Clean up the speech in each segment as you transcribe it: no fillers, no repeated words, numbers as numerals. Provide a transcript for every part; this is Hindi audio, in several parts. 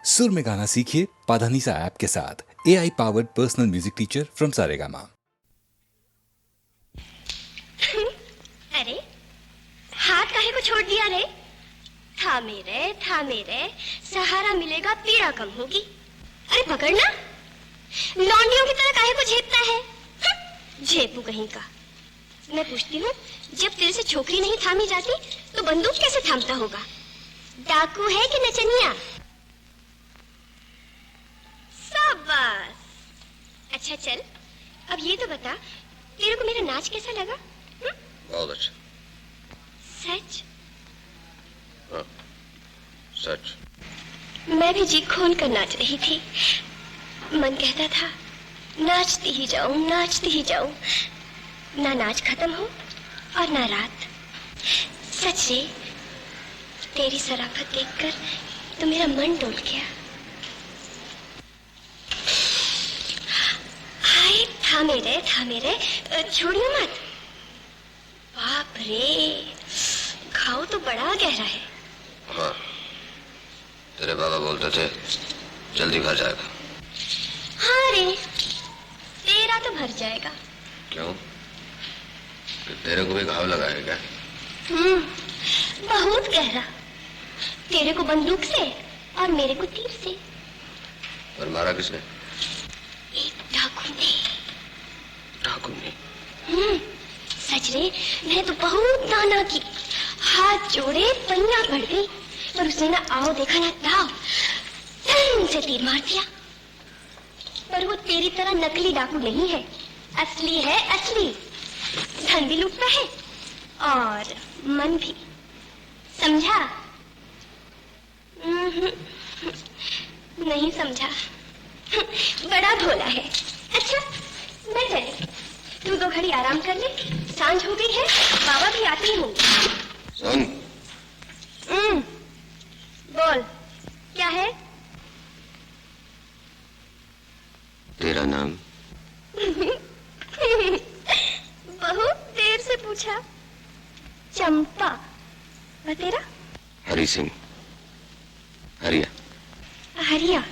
सुर में गाना सीखिए पाधानीसा ऐप के साथ। AI powered personal music teacher from Saregama. अरे हाथ काहे को छोड़ दिया रे? था मेरे सहारा मिलेगा, पीड़ा कम होगी। अरे पकड़ना, लौंडियों की तरह काहे को झेपता है? झेपू कहीं का। मैं पूछती हूँ, जब तेरे से छोकरी नहीं थामी जाती तो बंदूक कैसे थामता होगा? डाकू है कि नचनिया? शाबाश। अच्छा चल, अब ये तो बता, तेरे को मेरा नाच कैसा लगा? बहुत अच्छा। सच? हाँ, सच। मैं भी जी खोल कर नाच रही थी। मन कहता था नाचती ही जाऊं, ना नाच खत्म हो और ना रात। सच रे, तेरी सराफत देखकर तो मेरा मन डोल गया। हाय, था मेरे, छोड़ियो मत। बाप रे, घाव तो बड़ा गहरा है। हाँ, तेरे बाबा बोलते थे जल्दी भर जाएगा। हाँ रे, तेरा तो भर जाएगा। क्यों? कि तेरे को भी घाव लगा है क्या? बहुत गहरा। तेरे को बंदूक से और मेरे को तीर से। और मारा किसने? एक डाकू ने। डाकू ने? सच रे, मैं तो बहुत नाना की, हाथ जोड़े पन्ना पड़ गई, पर उसने ना आओ देखा ना दाव, धन से तीर मार दिया। पर वो तेरी तरह नकली डाकू नहीं है, असली है, असली। धन भी लूटता है और मन भी, समझा? नहीं समझा। बड़ा भोला है। अच्छा मैं चली, तू 2 घड़ी आराम कर ले, सांझ हो गई है, बाबा भी आते ही होंगे। सुन, बोल, क्या है? तेरा नाम? बहुत देर से पूछा। चंपा। और तेरा? हरी सिंह। हरिया। हरिया।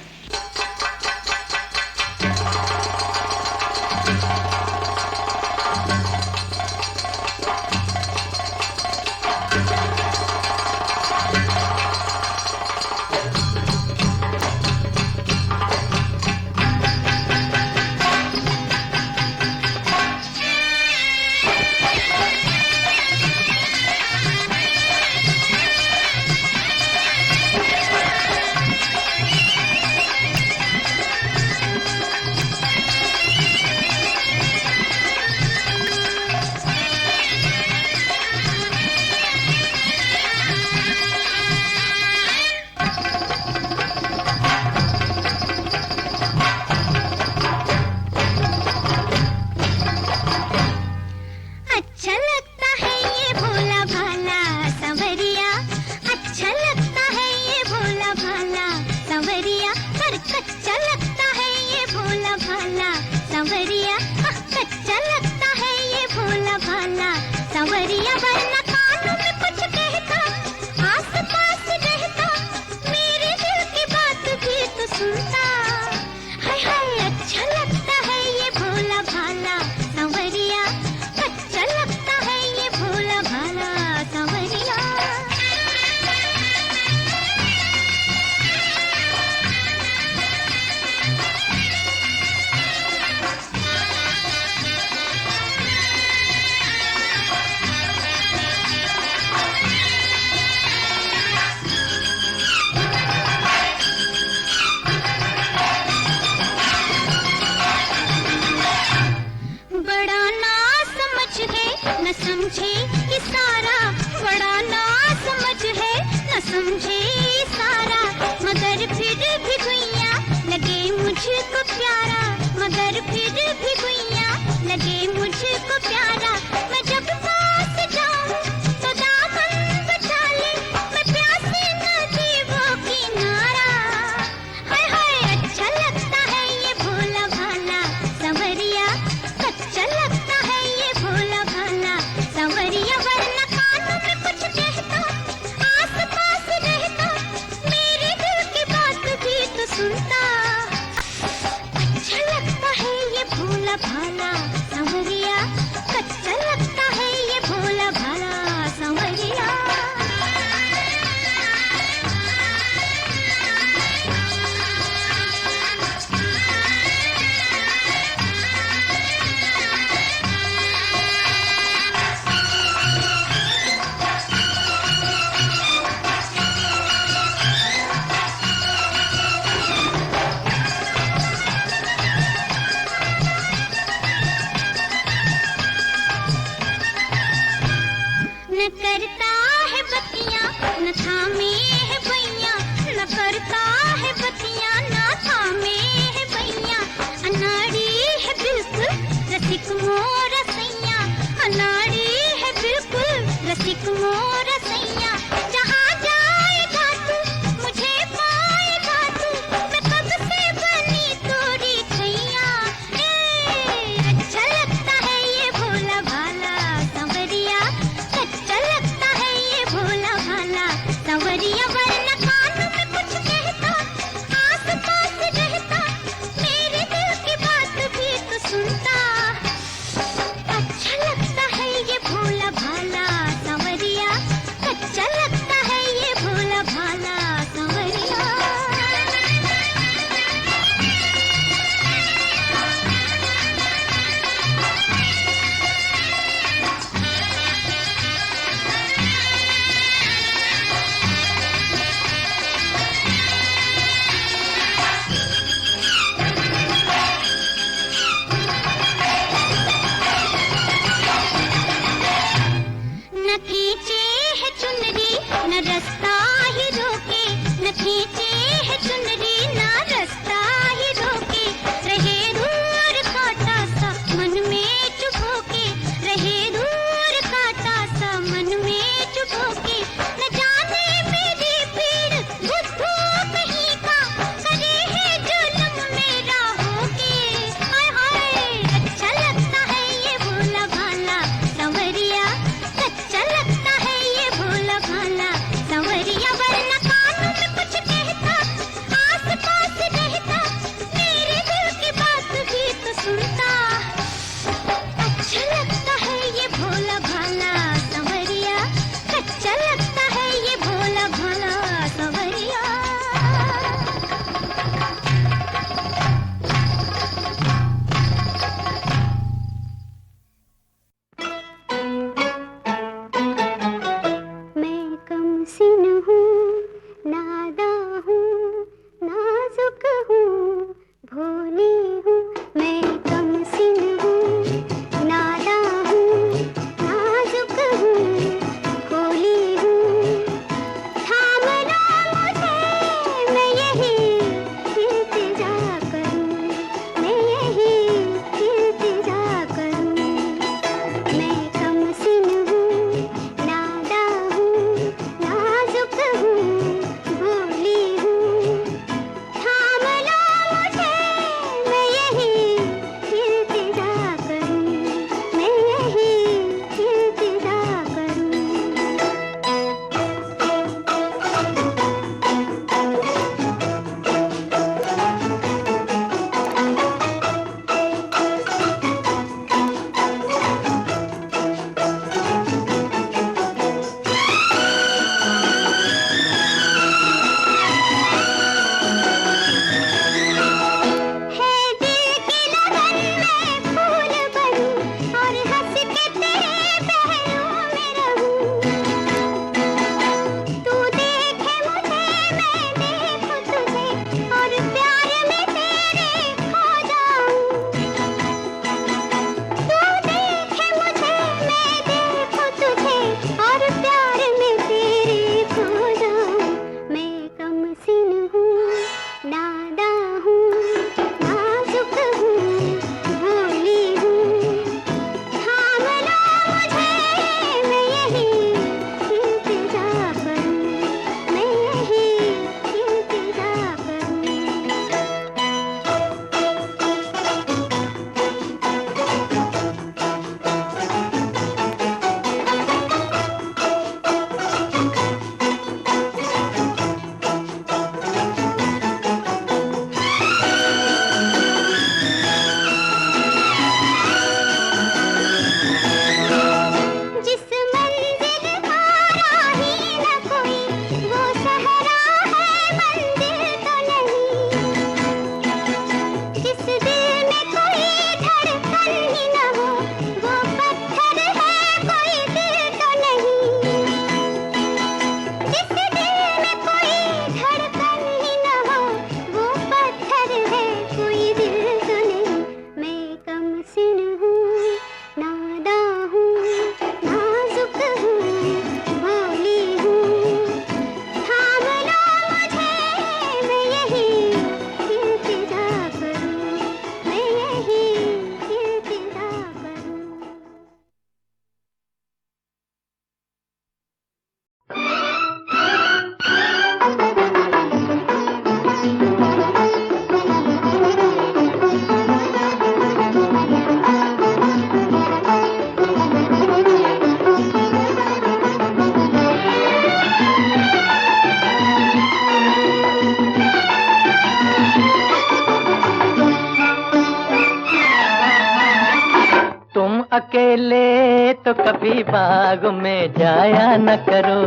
अकेले तो कभी बाग में जाया न करो,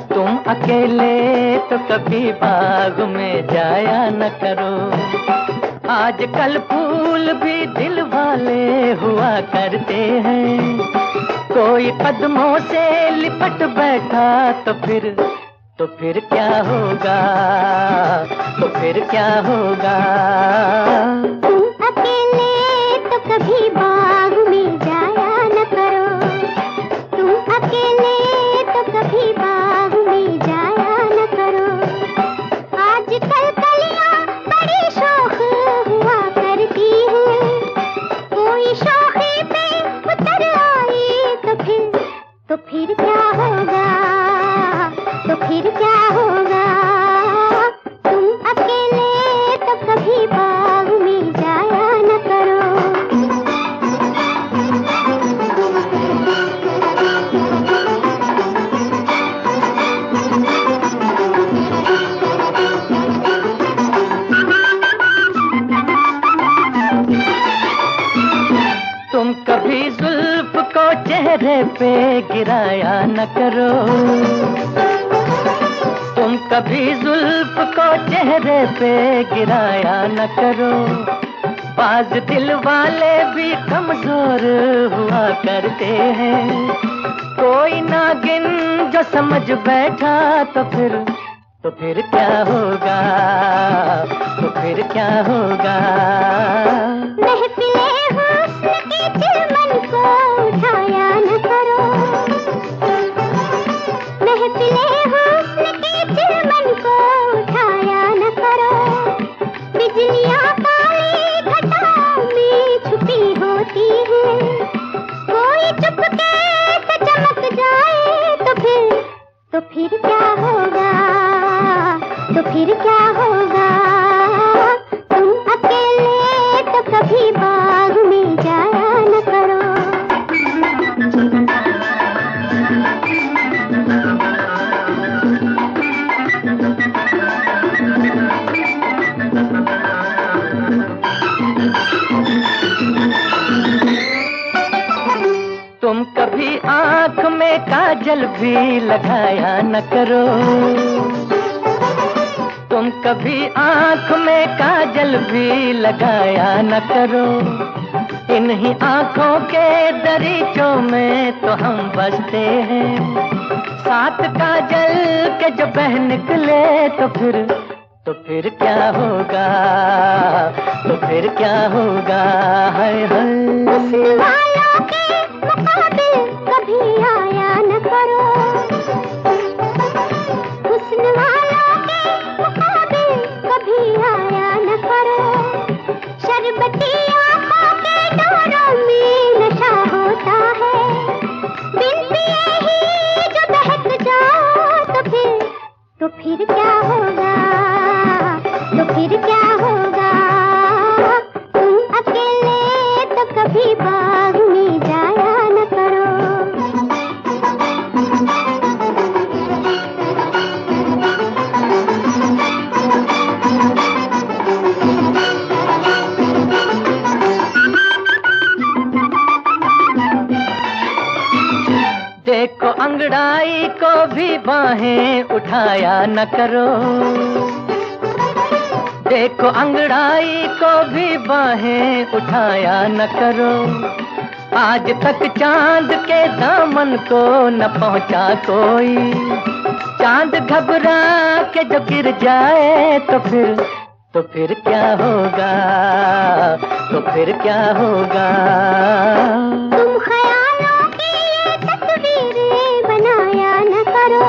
तुम अकेले तो कभी बाग में जाया न करो। आजकल फूल भी दिल वाले हुआ करते हैं, कोई कदमों से लिपट बैठा तो फिर क्या होगा, तो फिर क्या होगा। तुम अकेले तो कभी बाग में जाया न करो, तुम अकेले तो कभी बाग में जाया न करो। आजकल कलियां बड़ी शौक हुआ करती हैं, कोई शौकी पे उतर आई तो फिर क्या होगा, तो फिर क्या होगा। तुम अकेले तो कभी बाग में जाया न करो। तुम कभी जुल्फ को चेहरे पे गिराया न करो, तुम कभी जुल्फ को चेहरे पे गिराया न करो। बाज दिल वाले भी कमजोर हुआ करते हैं, कोई नागिन जो समझ बैठा तो फिर क्या होगा, तो फिर क्या होगा। महफिले हुस्न की चिलमन को उठाया न करो, महफिले हुस्न की चिलमन को उठाया न करो। बिजलियां काली घटाओं में छुपी होती हैं, कोई चुपके से चमक जाए तो फिर क्या होगा, तो फिर क्या होगा। तुम अकेले तो कभी बाग में जाया न करो। तुम कभी आँख में काजल भी लगाया न करो, तुम कभी आँख में काजल भी लगाया न करो। इन्हीं आँखों के दरीचों में तो हम बसते हैं, साथ काजल के जो बह निकले तो फिर क्या होगा, तो फिर क्या होगा। हाय हाय हुस्न वालों के मुकाबिल कभी आया न करो, हुस्न वालों के मुकाबिल कभी आया न करो। शरबती आंखों के डोरों में नशा होता है, बिन पिए ही जो बहक जाओ तो फिर क्या होगा, तो फिर क्या होगा। तुम अकेले तो कभी बाग में जाया न करो। देखो अंगड़ाई को भी बाहें उठाया न करो, देखो अंगड़ाई को भी बाहें उठाया न करो। आज तक चांद के दामन को न पहुंचा कोई, चांद घबरा के जो गिर जाए तो फिर क्या होगा, तो फिर क्या होगा। तुम ख्यालों की ये तस्वीरें बनाया न करो,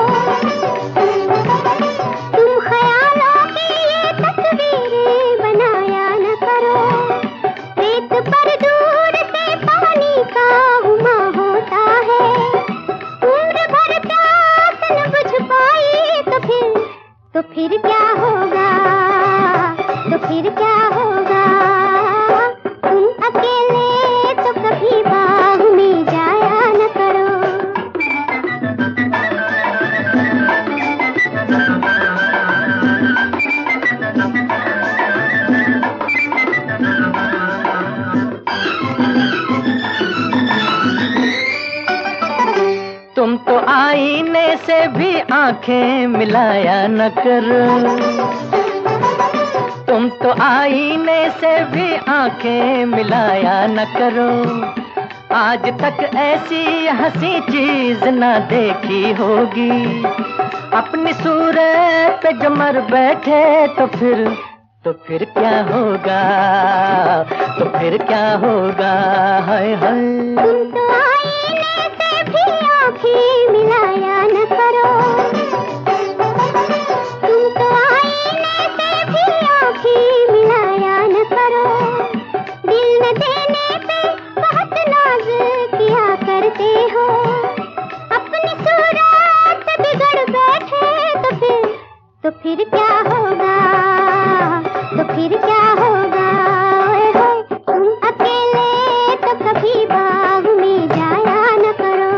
तुम ख्यालों की ये तस्वीरें बनाया न करो। रेत पर दूर से पानी का हुमा होता है, उम्र भर प्यास न बुझ पाई तो फिर क्या होगा, तो फिर क्या होगा। तुम अकेले तो कभी बाग से भी आंखें मिलाया न करो। तुम तो आईने से भी आंखें मिलाया न करो। आज तक ऐसी हंसी चीज न देखी होगी। अपनी सूरत पे जो मर बैठे तो फिर क्या होगा, तो फिर क्या होगा, हाय हाय। तुम तो आईने से भी आंखें मिलाया न करो। तुम तो आईने से भी आंखें मिलाया न करो। दिल न देने पे बहुत नाज किया करते हो। अपनी सूरत बिगड़ बैठे तो फिर क्या होगा, तो फिर क्या होगा, ओए होए। तुम अकेले तो कभी बाग में जाया न करो।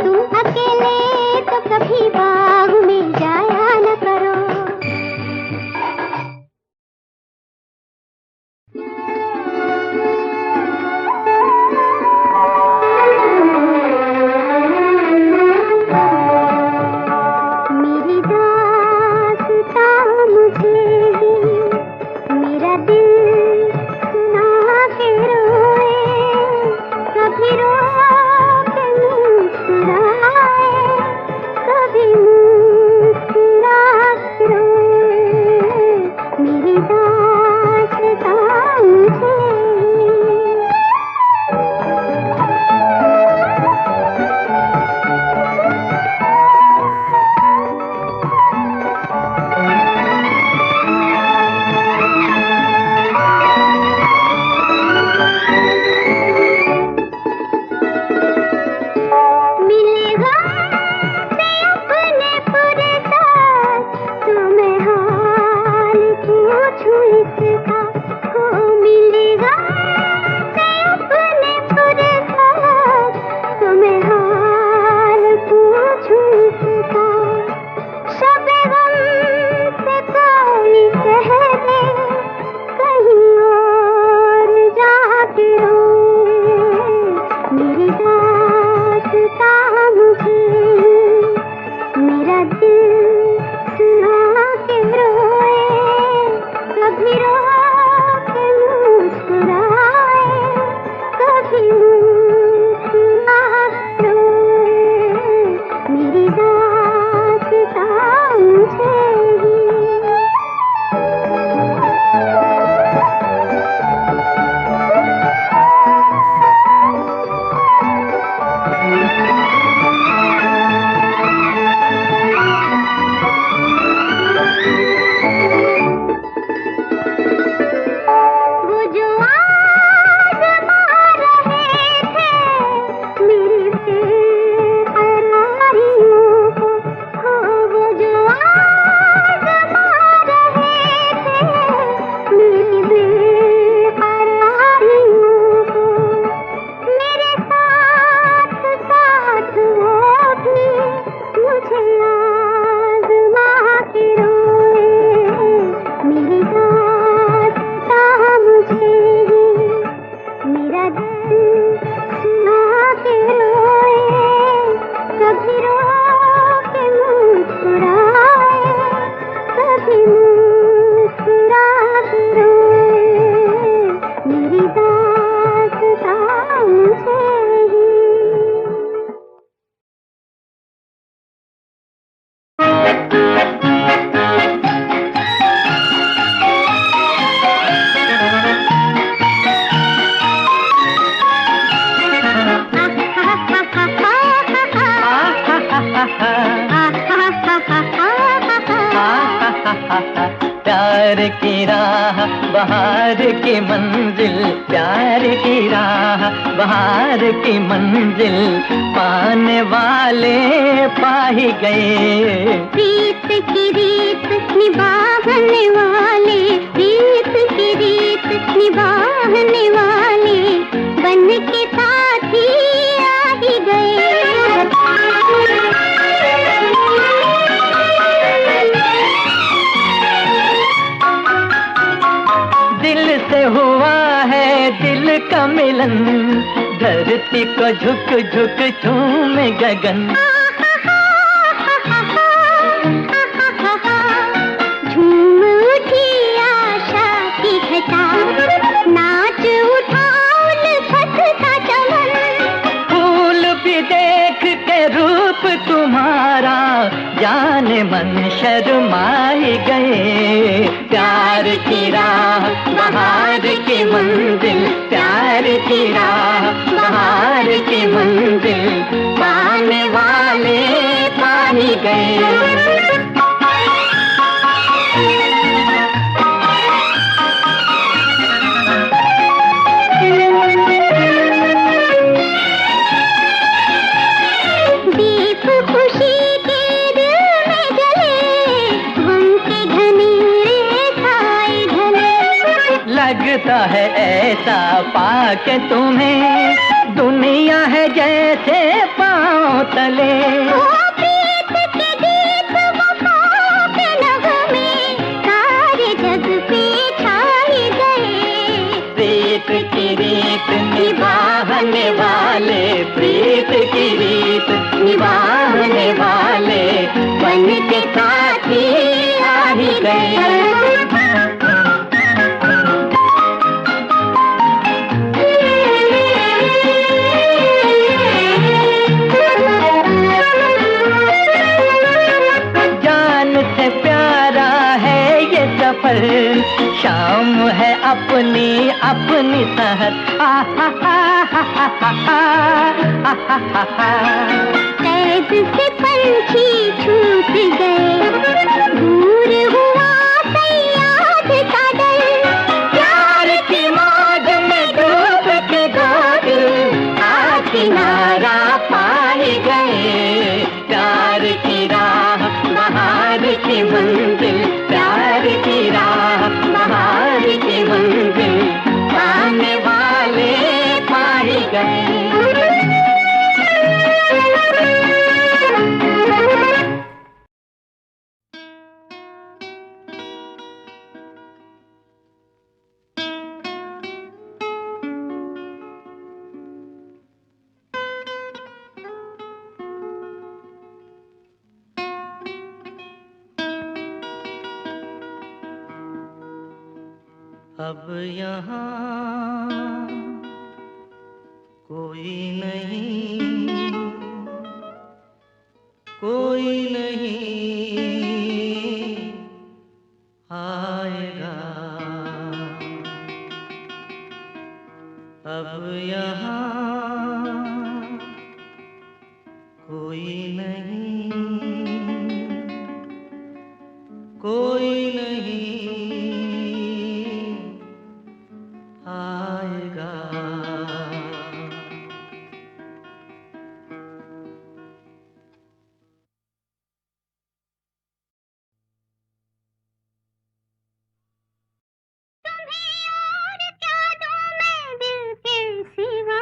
तुम अकेले तो कभी बाग में जाया न करो। मेरी दास्तां मुझे मेरा दिल सुना के रोए। कभी रो के मुस्कुराए, कभी मुस्कुरा के रोए। मेरी दास्तां मुझे मिलेगा से अपने पुरसाद। तुम्हें हाल पूछूं इसका, हो मिलेगा से अपने पुरसाद। तुम्हें हाल पूछूं इसका। शबे गम से कोई कह दे कहीं और जाके रोए। मेरी दास्तां मुझे मेरा दिल सुना के रोए। कभी रो के मुस्कुराए, कभी मुस्कुरा के रोए। मेरी दास्तां मुझे वो जो आज़मा रहे थे मेरी बेकरारियों को। हो वो जो आज़मा रहे थे मेरी बेकरारियों को। मेरे साथ साथ वो भी मुझे आज़मा के रोए। मेरी दास्तां मुझे मेरा दिल सुना के रोए। कभी रो के मुस्कुराए, कभी मुस्कुरा के रोए। मेरी दास्तां मुझे प्यार की राह बहार की मंजिल, प्यार की राह बहार की मंजिल, पाने वाले पा ही गए। रीत की रीत निभाने वाले, रीत की रीत निभाने वाले बन के साथी आ ही गए। दिल से हुआ है दिल का मिलन, धरती को झुक झुक झूमे गगन। शर्मा ही गए। प्यार की राह बहार की मंजिल, प्यार की राह बहार की मंजिल, पाने वाले पा ही गए। लगता है ऐसा पाके तुम्हें दुनिया है जैसे पाँव तले। प्रीत के गीत वफा के नगमे सारे जग पे छाई गए। प्रीत की रीत निभाने वाले, प्रीत की रीत निभाने वाले बन के साथी आ ही गए। शाम है अपनी अपनी सहर, कैद से पंछी छूट गए, दूर हुआ सयाद का दल। प्यार की मौज में डूब के दो आज किनारा पाए गए। प्यार की राह बहार की मंजिल, प्यार की राह बहार की मंजिल, पाने वाले पाए गए। अब यहाँ कोई नहीं, कोई नहीं आएगा। अब यहाँ कोई नहीं, कोई नहीं आएगा। तुम्हें और क्या दूं मैं दिल के सिवा,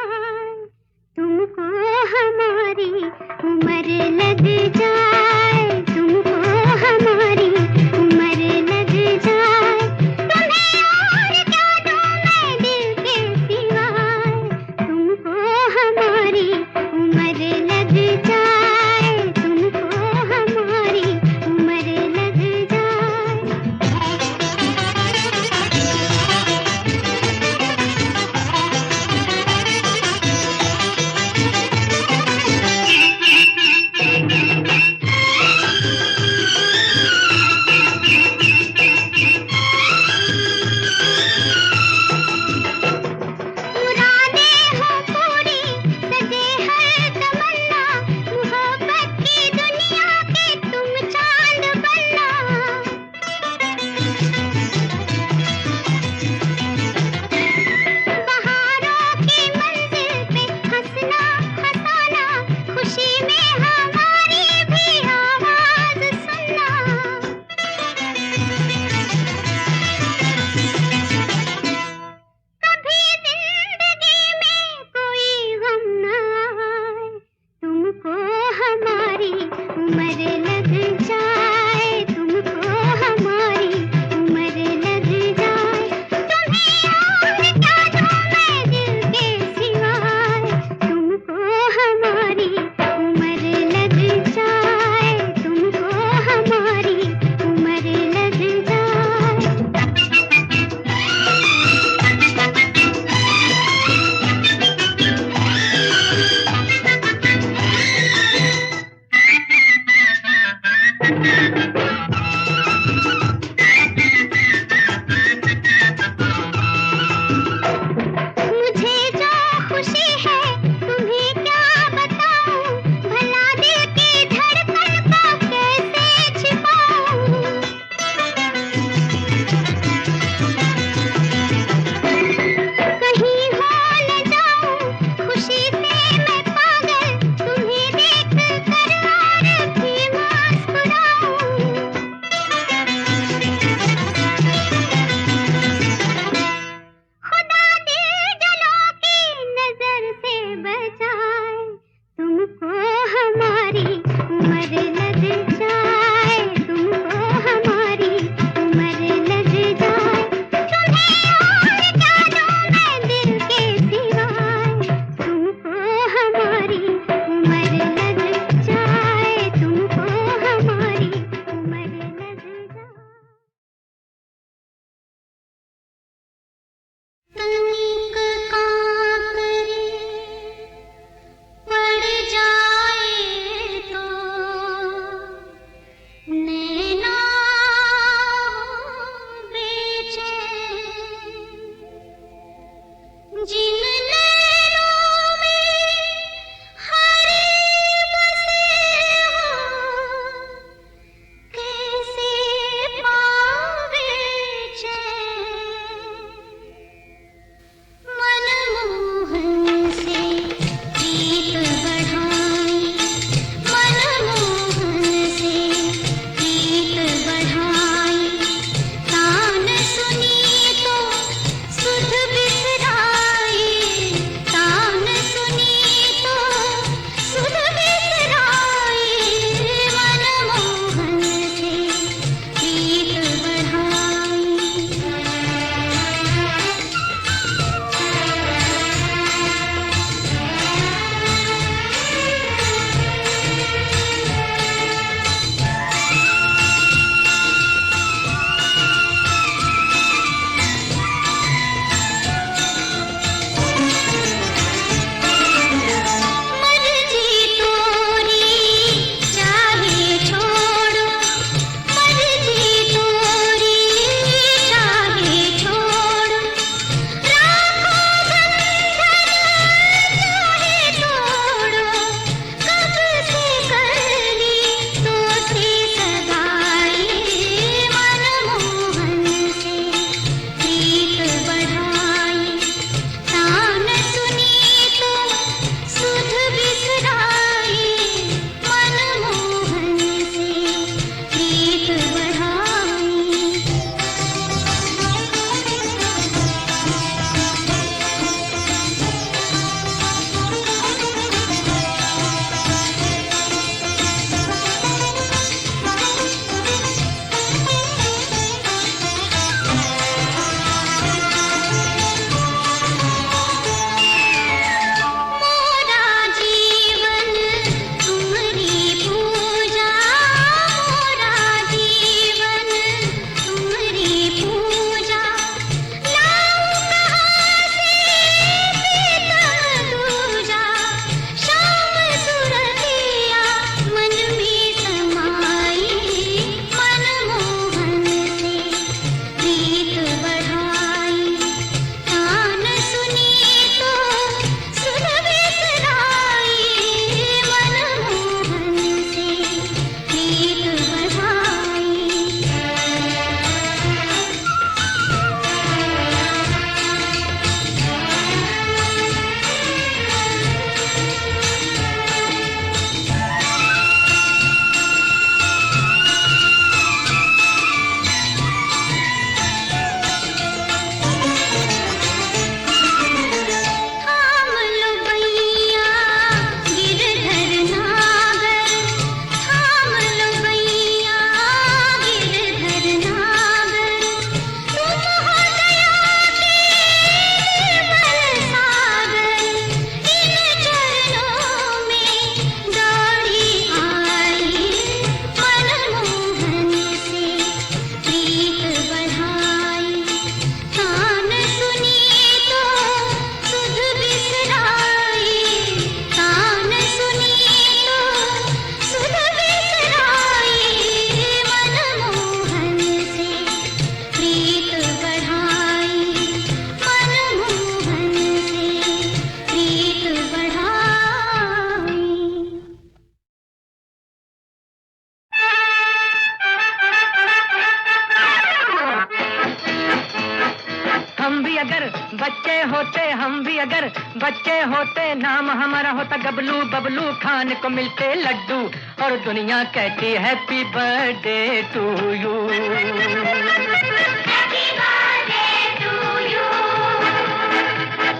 हम भी अगर बच्चे होते, हम भी अगर बच्चे होते, नाम हमारा होता गबलू बबलू, खाने को मिलते लड्डू और दुनिया कहती हैप्पी बर्थडे टू यू।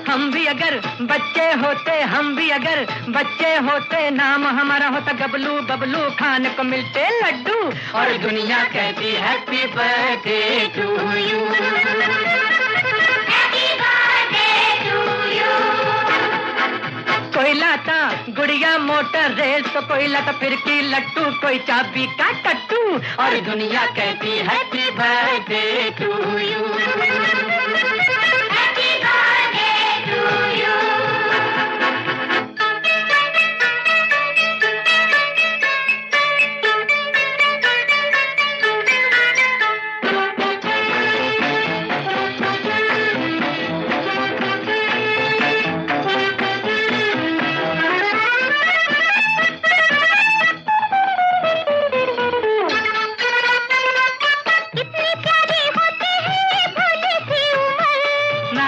हम भी अगर बच्चे होते, हम भी अगर बच्चे होते, नाम हमारा होता गबलू बबलू, खाने को मिलते लड्डू और दुनिया कहती हैप्पी बर्थडे टू यू। कोई लाता गुड़िया मोटर रेल तो कोई लाता फिरकी लट्टू, कोई चाबी का टट्टू और दुनिया कहती हैप्पी बर्थडे टू यू।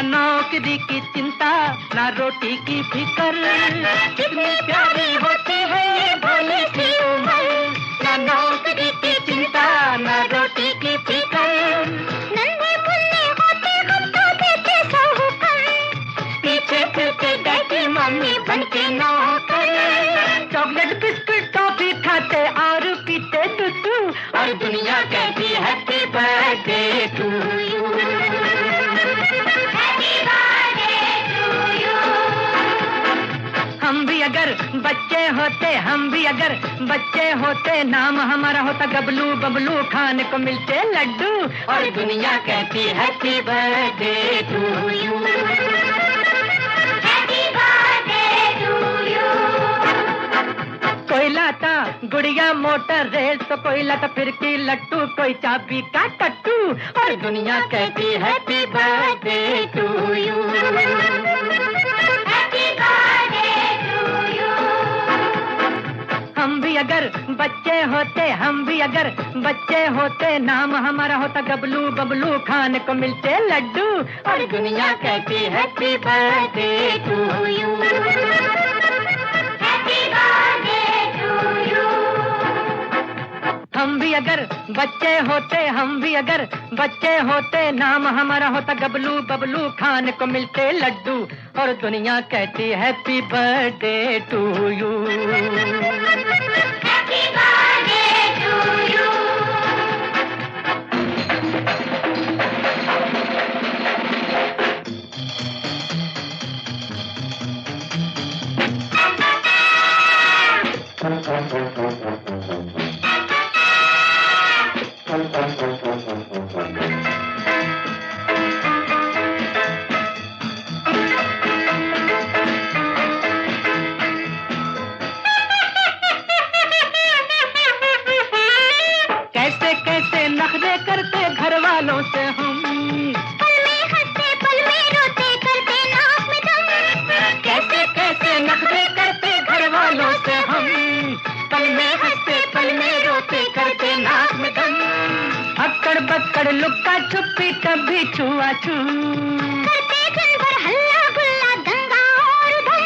नौकरी की चिंता ना रोटी की फिकर, कितनी प्यारी होती है ये भोली सी उम्र। ना नौकरी की चिंता ना रोटी की फिकर, नन्हे मुन्ने होते हम तो देते सौ हुक्म, पीछे फिरते डैडी मम्मी बनके नौकर। चॉकलेट बिस्कुट टॉफी खाते और पीते दूध और दुनिया कहती हैप्पी बर्थडे टू यू। हम भी अगर बच्चे होते, हम भी अगर बच्चे होते, नाम हमारा होता गबलू बबलू, खाने को मिलते लड्डू और दुनिया कहती हैप्पी बर्थडे टू यू। कोई लाता गुड़िया मोटर रेल तो कोई लाता फिरकी लट्टू, कोई चाबी का टट्टू और दुनिया कहती हैप्पी बर्थडे टू यू। हम भी अगर बच्चे होते, हम भी अगर बच्चे होते, नाम हमारा होता गबलू बबलू, खाने को मिलते लड्डू और दुनिया कहती हैप्पी बर्थडे टू यू। हम भी अगर बच्चे होते, हम भी अगर बच्चे होते, नाम हमारा होता गबलू बबलू, खाने को मिलते लड्डू और दुनिया कहती हैप्पी बर्थडे टू यू। कैसे कैसे नखरे करते घर वालों से हम, पल में हंसते पल में रोते करते नाक में दम। कैसे कैसे नखरे करते घर वालों से हम, पल में हंसते पल में रोते करते नाक में दम। अक्कड़ बक्कड़ लुक्का छुपी कभी छुआ छू, करते दिन भर हल्ला गुल्ला दंगा और धम,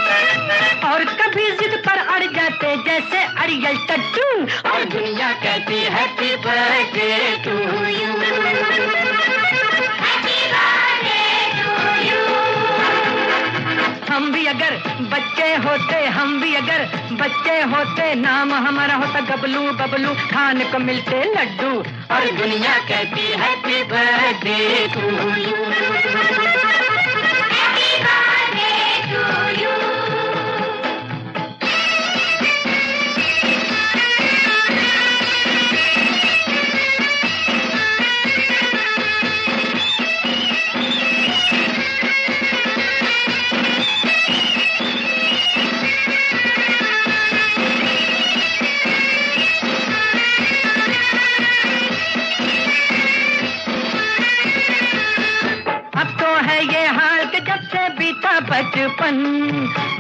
और कभी जिद पर अड़ जाते जैसे अड़ियल टट्टू और दुनिया कहती हैप्पी बर्थडे टू यू। हम भी अगर बच्चे होते, हम भी अगर बच्चे होते, नाम हमारा होता गबलू बबलू, खाने को मिलते लड्डू और दुनिया कहती हैप्पी बर्थडे टू यू। बचपन,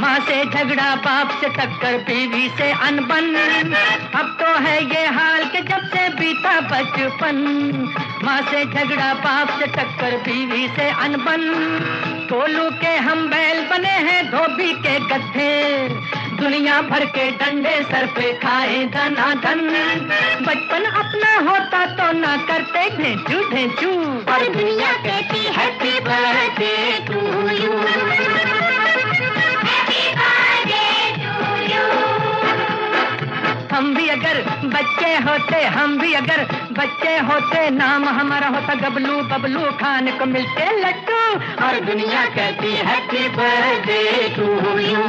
माँ से झगड़ा बाप से टक्कर बीवी से अनबन। अब तो है ये हाल कि जब से बीता बचपन, माँ से झगड़ा, बाप से टक्कर, बीवी से अनबन। कोलू के हम बैल बने हैं, धोबी के गधे। दुनिया भर के डंडे सर पे खाए धनाधन। बचपन अपना होता तो ना करते ढेंचू ढेंचू। और दुनिया कहती happy birthday to you, happy birthday to you. हम भी अगर बच्चे होते, हम भी अगर बच्चे होते, नाम हमारा होता गबलू बबलू, खाने को मिलते लड्डू। और दुनिया कहती हैप्पी बर्थडे टू यू।